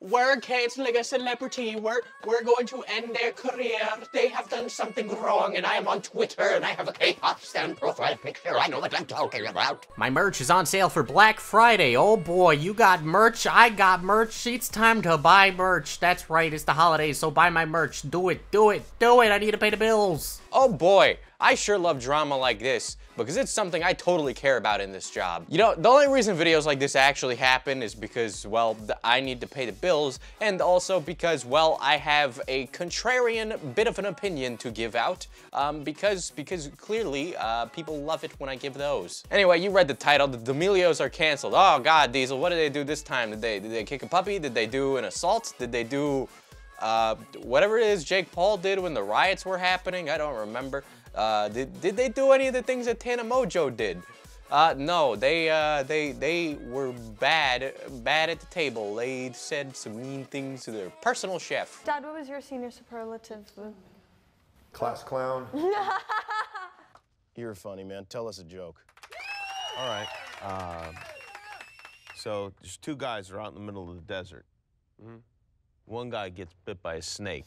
We're canceling a celebrity. We're going to end their career. They have done something wrong, and I am on Twitter, and I have a K-pop stan profile picture. I know what I'm talking about. My merch is on sale for Black Friday. Oh boy, you got merch, I got merch. It's time to buy merch. That's right, it's the holidays, so buy my merch. Do it, do it, do it. I need to pay the bills. Oh boy, I sure love drama like this because it's something I totally care about in this job. You know, the only reason videos like this actually happen is because, well, I need to pay the bills, and also because, well, I have a contrarian bit of an opinion to give out, because clearly people love it when I give those. Anyway, you read the title, the D'Amelios are canceled. Oh God, Diesel, what did they do this time? Did they kick a puppy? Did they do an assault? Did they do whatever it is Jake Paul did when the riots were happening? I don't remember. Did they do any of the things that Tana Mojo did? No, they were bad at the table. They said some mean things to their personal chef. Dad, what was your senior superlative? Class clown. You're funny, man. Tell us a joke. All right. So there's two guys that are out in the middle of the desert. One guy gets bit by a snake.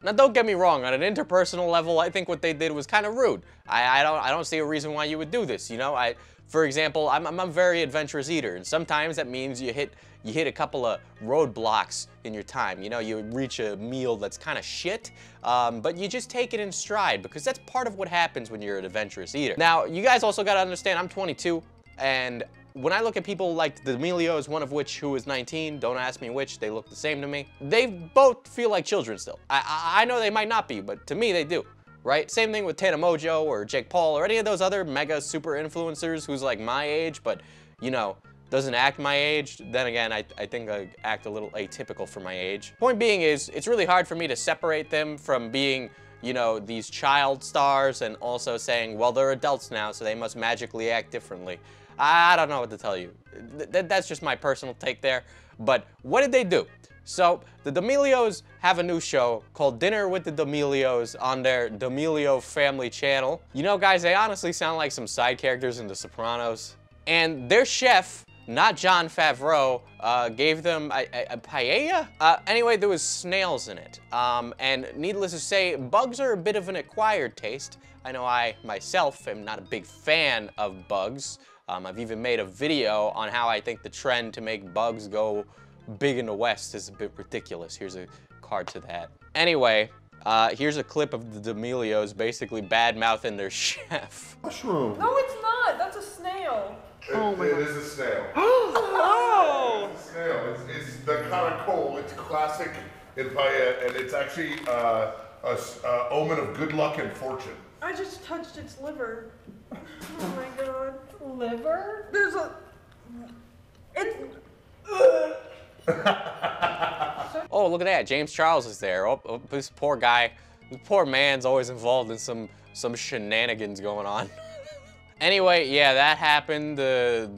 Now, don't get me wrong. On an interpersonal level, I think what they did was kind of rude. I don't see a reason why you would do this. You know, for example, I'm a very adventurous eater, and sometimes that means you hit a couple of roadblocks in your time. You know, you reach a meal that's kind of shit, but you just take it in stride because that's part of what happens when you're an adventurous eater. Now, you guys also got to understand, I'm 22, and when I look at people like the D'Amelios, one of which who is 19, don't ask me which, they look the same to me. They both feel like children still. I know they might not be, but to me they do, right? Same thing with Tana Mojo or Jake Paul or any of those other mega super influencers who's like my age, but you know, doesn't act my age. Then again, I think I act a little atypical for my age. Point being is, it's really hard for me to separate them from being, you know, these child stars and also saying, well, they're adults now, so they must magically act differently. I don't know what to tell you. That's just my personal take there. But what did they do? So the D'Amelios have a new show called Dinner with the D'Amelios on their D'Amelio family channel. You know, guys, they honestly sound like some side characters in The Sopranos. And their chef, not Jon Favreau, gave them a paella? Anyway, there was snails in it. And needless to say, bugs are a bit of an acquired taste. I know I, myself, am not a big fan of bugs. I've even made a video on how I think the trend to make bugs go big in the West is a bit ridiculous. Here's a card to that. Anyway, here's a clip of the D'Amelios basically bad-mouthing their chef. Mushroom. No, it's not. That's a snail. It is a snail. Oh! It's a snail. It's the caracol. It's classic in paella, and it's actually a omen of good luck and fortune. I just touched its liver. Oh my god. Liver? There's a... Oh, look at that. James Charles is there. Oh, this poor guy, this poor man's always involved in some shenanigans going on. Anyway, yeah, that happened. The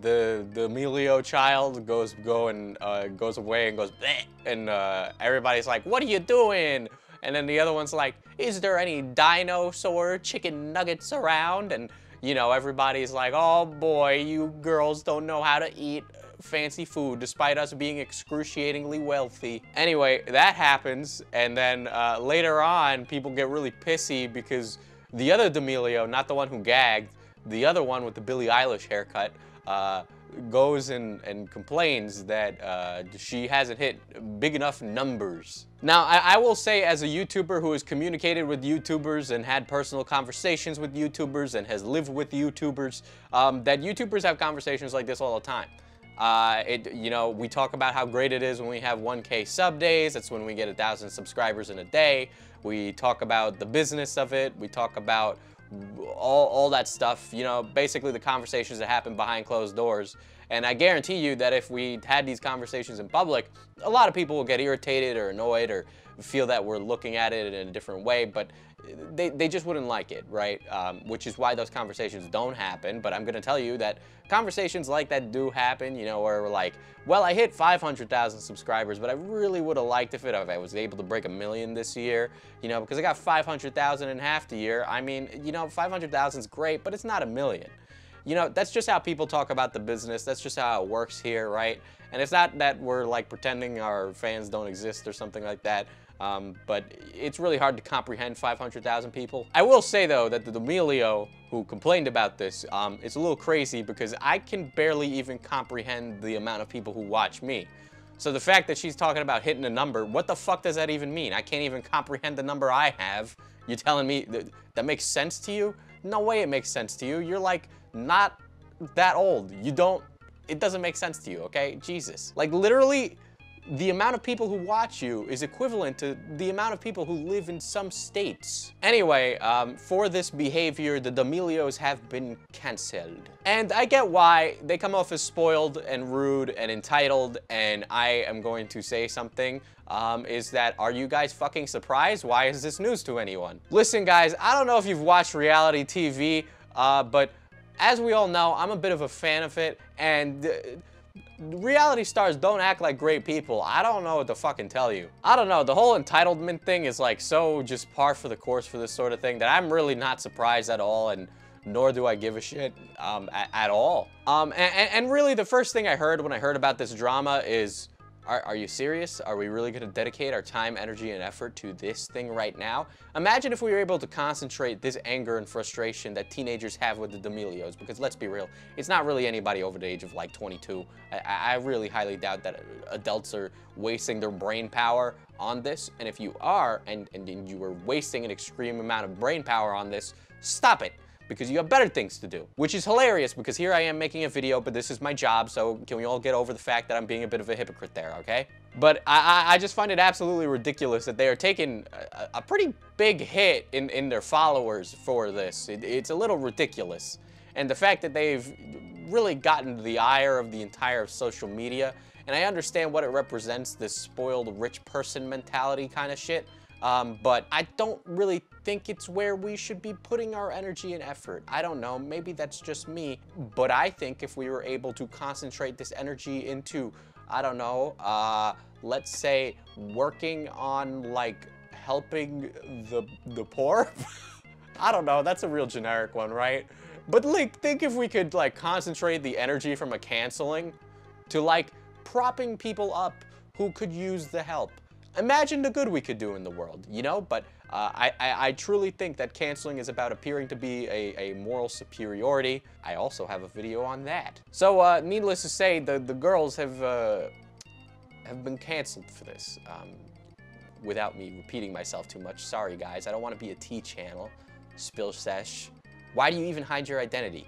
D'Amelio child goes away and goes bleh, and everybody's like, "What are you doing?" And then the other one's like, "Is there any dinosaur chicken nuggets around?" And you know, everybody's like, "Oh boy, you girls don't know how to eat fancy food despite us being excruciatingly wealthy." Anyway, that happens, and then later on, people get really pissy because the other D'Amelio, not the one who gagged, the other one with the Billie Eilish haircut, goes and complains that she hasn't hit big enough numbers. Now, I will say, as a YouTuber who has communicated with YouTubers and had personal conversations with YouTubers and has lived with YouTubers, that YouTubers have conversations like this all the time. You know, we talk about how great it is when we have 1K sub days. That's when we get 1,000 subscribers in a day. We talk about the business of it. We talk about all that stuff, you know, basically the conversations that happen behind closed doors. And I guarantee you that if we had these conversations in public, a lot of people will get irritated or annoyed or feel that we're looking at it in a different way, but they just wouldn't like it, right? Which is why those conversations don't happen. But I'm gonna tell you that conversations like that do happen, you know, where we're like, well, I hit 500,000 subscribers, but I really would have liked if I was able to break 1 million this year, you know, because I got 500,000 in half the year. I mean, you know, 500,000 is great, but it's not 1 million. you know, that's just how people talk about the business. That's just how it works here, right? And it's not that we're like pretending our fans don't exist or something like that. But it's really hard to comprehend 500,000 people. I will say though that the D'Amelio who complained about this, it's a little crazy because I can barely even comprehend the amount of people who watch me. So the fact that she's talking about hitting a number, what the fuck does that even mean? I can't even comprehend the number I have. You're telling me that makes sense to you? No way it makes sense to you. You're like not that old. It doesn't make sense to you, okay? Jesus. Like literally, the amount of people who watch you is equivalent to the amount of people who live in some states. Anyway, for this behavior, the D'Amelios have been cancelled. And I get why. They come off as spoiled and rude and entitled, and I am going to say something, is that, are you guys fucking surprised? Why is this news to anyone? Listen, guys, I don't know if you've watched reality TV, but as we all know, I'm a bit of a fan of it, and reality stars don't act like great people. I don't know what to fucking tell you. I don't know, the whole entitlement thing is like so just par for the course for this sort of thing that I'm really not surprised at all, and nor do I give a shit at all. And really the first thing I heard when I heard about this drama is, are you serious? Are we really gonna dedicate our time, energy, and effort to this thing right now? Imagine if we were able to concentrate this anger and frustration that teenagers have with the D'Amelios, because let's be real, it's not really anybody over the age of like 22. I really highly doubt that adults are wasting their brain power on this, and if you are, and you are wasting an extreme amount of brain power on this, stop it. Because you have better things to do. Which is hilarious because here I am making a video, but this is my job, so can we all get over the fact that I'm being a bit of a hypocrite there, okay? But I just find it absolutely ridiculous that they are taking a pretty big hit in their followers for this. It's a little ridiculous. And the fact that they've really gotten the ire of the entire social media, and I understand what it represents, this spoiled rich person mentality kind of shit. But I don't really think it's where we should be putting our energy and effort. I don't know, maybe that's just me, but I think if we were able to concentrate this energy into, I don't know, let's say working on like helping the poor. I don't know, that's a real generic one, right? But like, think if we could like concentrate the energy from a canceling to like propping people up who could use the help. Imagine the good we could do in the world, you know? But I truly think that canceling is about appearing to be a moral superiority. I also have a video on that. So needless to say, the girls have been canceled for this. Without me repeating myself too much, sorry guys, I don't want to be a T channel. Spill sesh. Why do you even hide your identity?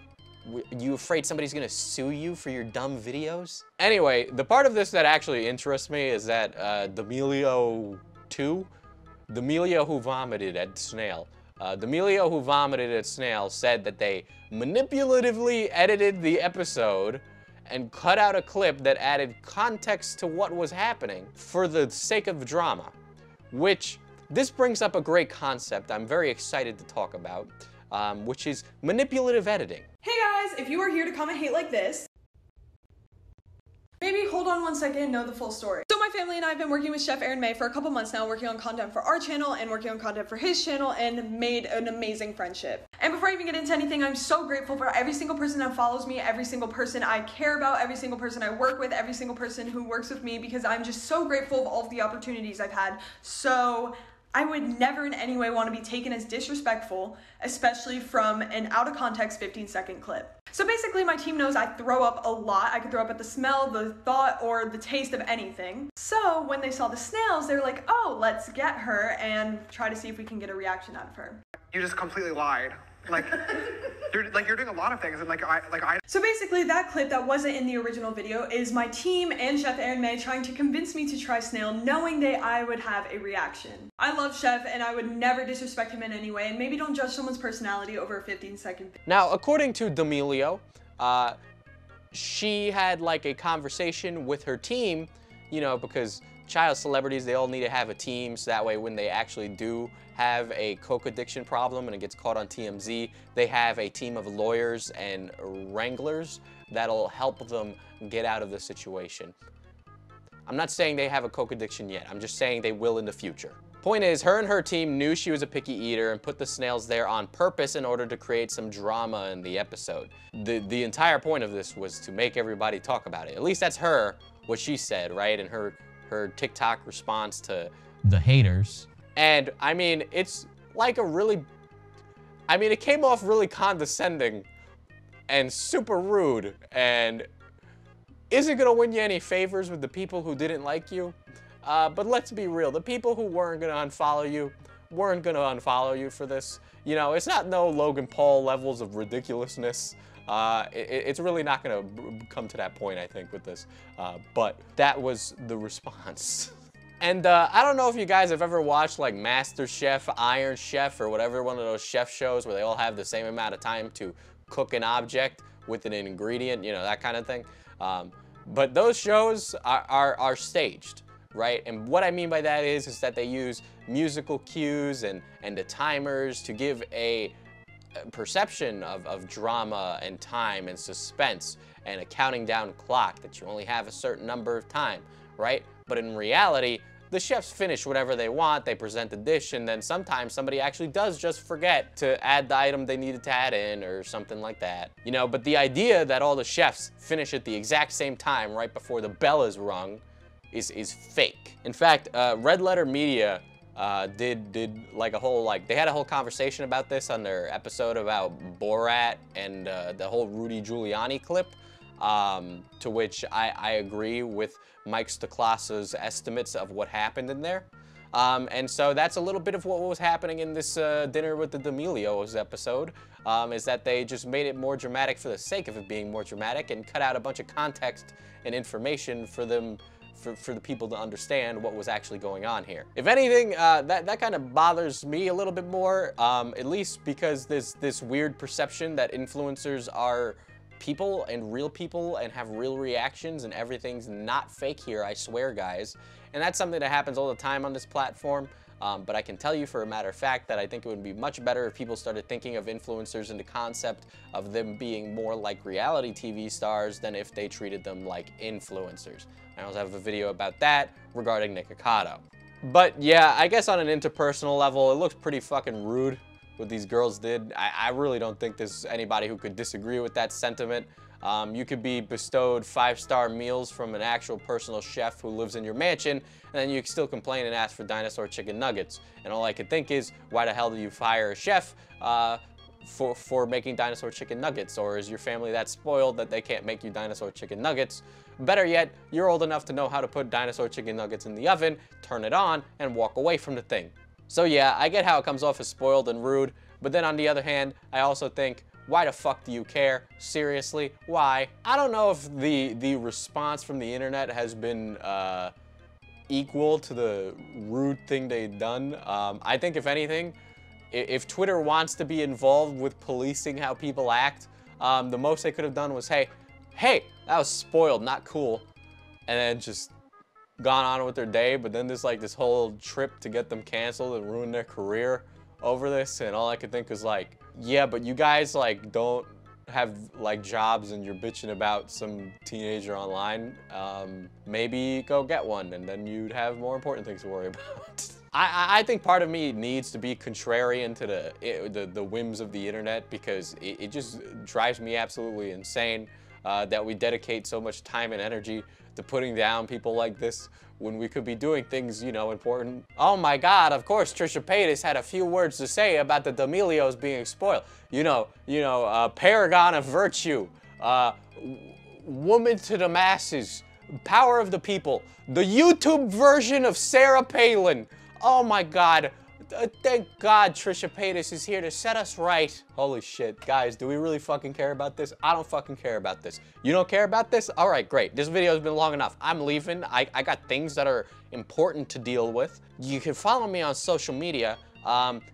You afraid somebody's gonna sue you for your dumb videos? Anyway, the part of this that actually interests me is that D'Amelio 2, D'Amelio who vomited at Snail. D'Amelio who vomited at Snail said that they manipulatively edited the episode and cut out a clip that added context to what was happening for the sake of drama. Which, this brings up a great concept I'm very excited to talk about, which is manipulative editing. Hey guys, if you are here to comment hate like this, maybe hold on 1 second and know the full story. So my family and I have been working with Chef Aaron May for a couple months now, working on content for our channel and working on content for his channel, and made an amazing friendship. And before I even get into anything, I'm so grateful for every single person that follows me, every single person I care about, every single person I work with, every single person who works with me, because I'm just so grateful of all of the opportunities I've had. So I would never in any way want to be taken as disrespectful, especially from an out of context 15-second clip. So basically my team knows I throw up a lot. I could throw up at the smell, the thought, or the taste of anything. So when they saw the snails, they were like, oh, let's get her and try to see if we can get a reaction out of her. You just completely lied. Like, you're doing a lot of things, and I. So basically, that clip that wasn't in the original video is my team and Chef Aaron May trying to convince me to try snail, knowing that I would have a reaction. I love Chef, and I would never disrespect him in any way, and maybe don't judge someone's personality over a 15-second. Now, according to D'Amelio, she had like a conversation with her team, you know, because child celebrities, they all need to have a team, so that way when they actually do have a coke addiction problem and it gets caught on TMZ, they have a team of lawyers and wranglers that'll help them get out of the situation. I'm not saying they have a coke addiction yet, I'm just saying they will in the future. Point is, her and her team knew she was a picky eater and put the snails there on purpose in order to create some drama in the episode. The entire point of this was to make everybody talk about it. At least that's what she said, right? In her TikTok response to the haters. And I mean, it's like it came off really condescending and super rude, and isn't gonna win you any favors with the people who didn't like you. But let's be real, the people who weren't gonna unfollow you weren't gonna unfollow you for this. You know, it's not no Logan Paul levels of ridiculousness. It's really not gonna come to that point, I think, with this. But that was the response. And I don't know if you guys have ever watched like Master Chef, Iron Chef, or whatever, one of those chef shows where they all have the same amount of time to cook an object with an ingredient, you know, that kind of thing. But those shows are staged, right? And what I mean by that is that they use musical cues and the timers to give a perception of drama and time and suspense and a counting down clock that you only have a certain number of time, right? But in reality, the chefs finish whatever they want, they present the dish, and then sometimes somebody actually does just forget to add the item they needed to add in or something like that. You know, but the idea that all the chefs finish at the exact same time right before the bell is rung is fake. In fact, Red Letter Media did like they had a whole conversation about this on their episode about Borat and the whole Rudy Giuliani clip, to which I agree with Mike Stoklas's estimates of what happened in there. And so that's a little bit of what was happening in this Dinner with the D'Amelios episode, is that they just made it more dramatic for the sake of it being more dramatic and cut out a bunch of context and information for them, for the people to understand what was actually going on here. If anything, that kind of bothers me a little bit more, at least because there's this weird perception that influencers are people and have real reactions, and everything's not fake here, I swear, guys. And that's something that happens all the time on this platform. But I can tell you for a matter of fact that I think it would be much better if people started thinking of influencers in the concept of them being more like reality TV stars than if they treated them like influencers. I also have a video about that regarding Nikocado. But yeah, I guess on an interpersonal level, it looks pretty fucking rude what these girls did. I really don't think there's anybody who could disagree with that sentiment. You could be bestowed 5-star meals from an actual personal chef who lives in your mansion, and then you can still complain and ask for dinosaur chicken nuggets. And all I could think is, why the hell do you fire a chef for making dinosaur chicken nuggets? Or is your family that spoiled that they can't make you dinosaur chicken nuggets? Better yet, you're old enough to know how to put dinosaur chicken nuggets in the oven, turn it on, and walk away from the thing. So yeah, I get how it comes off as spoiled and rude, but then on the other hand, I also think, why the fuck do you care? Seriously, why? I don't know if the response from the internet has been equal to the rude thing they've done. I think if anything, if Twitter wants to be involved with policing how people act, the most they could have done was, hey, that was spoiled, not cool, and then just gone on with their day. But then there's like this whole trip to get them canceled and ruin their career over this, and all I could think was like, yeah, but you guys like don't have like jobs and you're bitching about some teenager online. Maybe go get one, and then you'd have more important things to worry about. I think part of me needs to be contrarian to the whims of the internet, because it just drives me absolutely insane that we dedicate so much time and energy to putting down people like this when we could be doing things, you know, important. Oh my God, of course Trisha Paytas had a few words to say about the D'Amelios being spoiled. You know, paragon of virtue, woman to the masses, power of the people, the YouTube version of Sarah Palin. Oh my God. Thank God Trisha Paytas is here to set us right. Holy shit, guys, do we really fucking care about this? I don't fucking care about this. You don't care about this? All right, great. This video has been long enough. I'm leaving. I got things that are important to deal with. You can follow me on social media.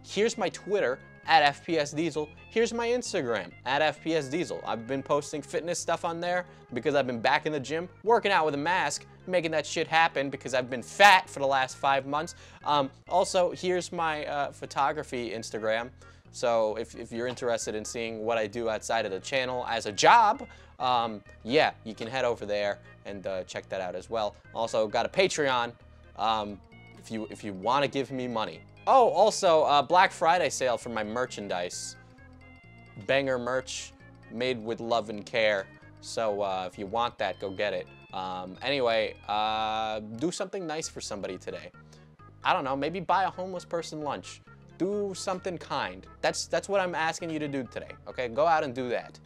Here's my Twitter, @FPSDiesel. Here's my Instagram, @FPSDiesel. I've been posting fitness stuff on there because I've been back in the gym, working out with a mask, making that shit happen because I've been fat for the last 5 months. Also, here's my photography Instagram. So if you're interested in seeing what I do outside of the channel as a job, yeah, you can head over there and check that out as well. Also, got a Patreon. if you want to give me money. Oh, also, Black Friday sale for my merchandise. Banger merch, made with love and care. So if you want that, go get it. Anyway, do something nice for somebody today. I don't know, maybe buy a homeless person lunch. Do something kind. That's what I'm asking you to do today, okay? Go out and do that.